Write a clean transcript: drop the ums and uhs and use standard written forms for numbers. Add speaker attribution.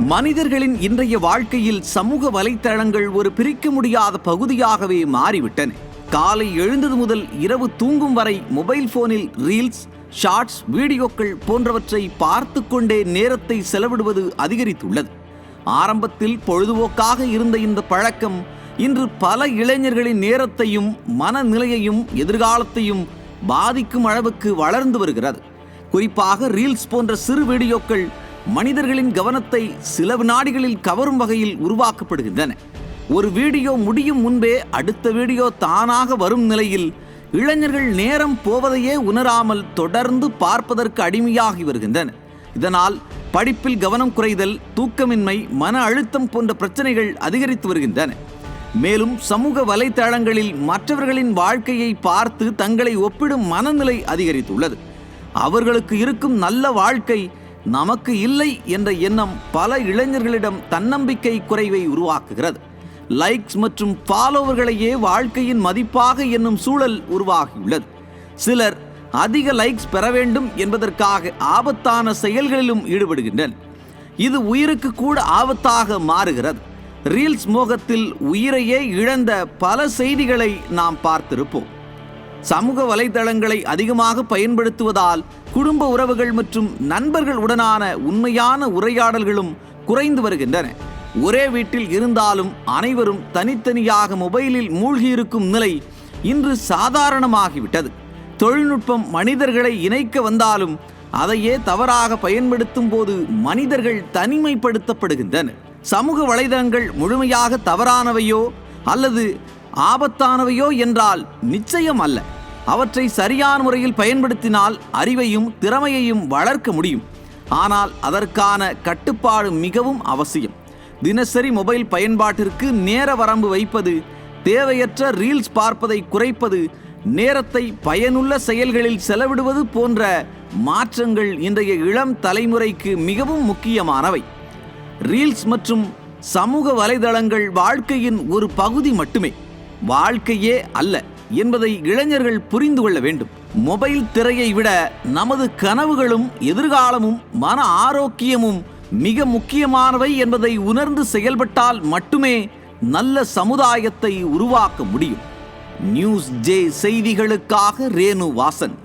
Speaker 1: மனிதர்களின் இன்றைய வாழ்க்கையில் சமூக வலைத்தளங்கள் ஒரு பிரிக்க முடியாத பகுதியாகவே மாறிவிட்டன. காலை எழுந்தது முதல் இரவு தூங்கும் வரை மொபைல் போனில் ரீல்ஸ், ஷார்ட்ஸ், வீடியோக்கள் போன்றவற்றை பார்த்து கொண்டே நேரத்தை செலவிடுவது அதிகரித்துள்ளது. ஆரம்பத்தில் பொழுதுபோக்காக இருந்த இந்த பழக்கம் இன்று பல இளைஞர்களின் நேரத்தையும் மனநிலையையும் எதிர்காலத்தையும் பாதிக்கும் அளவுக்கு வளர்ந்து வருகிறது. குறிப்பாக ரீல்ஸ் போன்ற சிறு வீடியோக்கள் மனிதர்களின் கவனத்தை சில வினாடிகளில் கவரும் வகையில் உருவாக்கப்படுகின்றன. ஒரு வீடியோ முடியும் முன்பே அடுத்த வீடியோ தானாக வரும் நிலையில் இளைஞர்கள் நேரம் போவதையே உணராமல் தொடர்ந்து பார்ப்பதற்கு அடிமையாகி வருகின்றனர். இதனால் படிப்பில் கவனம் குறைதல், தூக்கமின்மை, மன அழுத்தம் போன்ற பிரச்சனைகள் அதிகரித்து வருகின்றன. மேலும் சமூக வலைத்தளங்களில் மற்றவர்களின் வாழ்க்கையை பார்த்து தங்களை ஒப்பிடும் மனநிலை அதிகரித்துள்ளது. அவர்களுக்கு இருக்கும் நல்ல வாழ்க்கை நமக்கு இல்லை என்ற எண்ணம் பல இளைஞர்களிடம் தன்னம்பிக்கை குறைவை உருவாக்குகிறது. லைக்ஸ் மற்றும் ஃபாலோவர்களையே வாழ்க்கையின் மதிப்பாக எண்ணும் சூழல் உருவாகியுள்ளது. சிலர் அதிக லைக்ஸ் பெற வேண்டும் என்பதற்காக ஆபத்தான செயல்களிலும் ஈடுபடுகின்றனர். இது உயிருக்கு கூட ஆபத்தாக மாறுகிறது. ரீல்ஸ் மோகத்தில் உயிரையே இழந்த பல செய்திகளை நாம் பார்த்திருப்போம். சமூக வலைதளங்களை அதிகமாக பயன்படுத்துவதால் குடும்ப உறவுகள் மற்றும் நண்பர்கள் உடனான உண்மையான உரையாடல்களும் குறைந்து வருகின்றன. ஒரே வீட்டில் இருந்தாலும் அனைவரும் தனித்தனியாக மொபைலில் மூழ்கியிருக்கும் நிலை இன்று சாதாரணமாகிவிட்டது. தொழில்நுட்பம் மனிதர்களை இணைக்க வந்தாலும் அதையே தவறாக பயன்படுத்தும் போது மனிதர்கள் தனிமைப்படுத்தப்படுகின்றனர். சமூக வலைதளங்கள் முழுமையாக தவறானவையோ அல்லது ஆபத்தானவையோ என்றால் நிச்சயம் அல்ல. அவற்றை சரியான முறையில் பயன்படுத்தினால் அறிவையும் திறமையையும் வளர்க்க முடியும். ஆனால் அதற்கான கட்டுப்பாடு மிகவும் அவசியம். தினசரி மொபைல் பயன்பாட்டிற்கு நேர வரம்பு வைப்பது, தேவையற்ற ரீல்ஸ் பார்ப்பதை குறைப்பது, நேரத்தை பயனுள்ள செயல்களில் செலவிடுவது போன்ற மாற்றங்கள் இன்றைய இளம் தலைமுறைக்கு மிகவும் முக்கியமானவை. ரீல்ஸ் மற்றும் சமூக வலைதளங்கள் வாழ்க்கையின் ஒரு பகுதி மட்டுமே, வாழ்க்கையே அல்ல என்பதை இளைஞர்கள் புரிந்து கொள்ள வேண்டும். மொபைல் திரையை விட நமது கனவுகளும் எதிர்காலமும் மன ஆரோக்கியமும் மிக முக்கியமானவை என்பதை உணர்ந்து செயல்பட்டால் மட்டுமே நல்ல சமுதாயத்தை உருவாக்க முடியும். நியூஸ் ஜே செய்திகளுக்காக ரேணு வாசன்.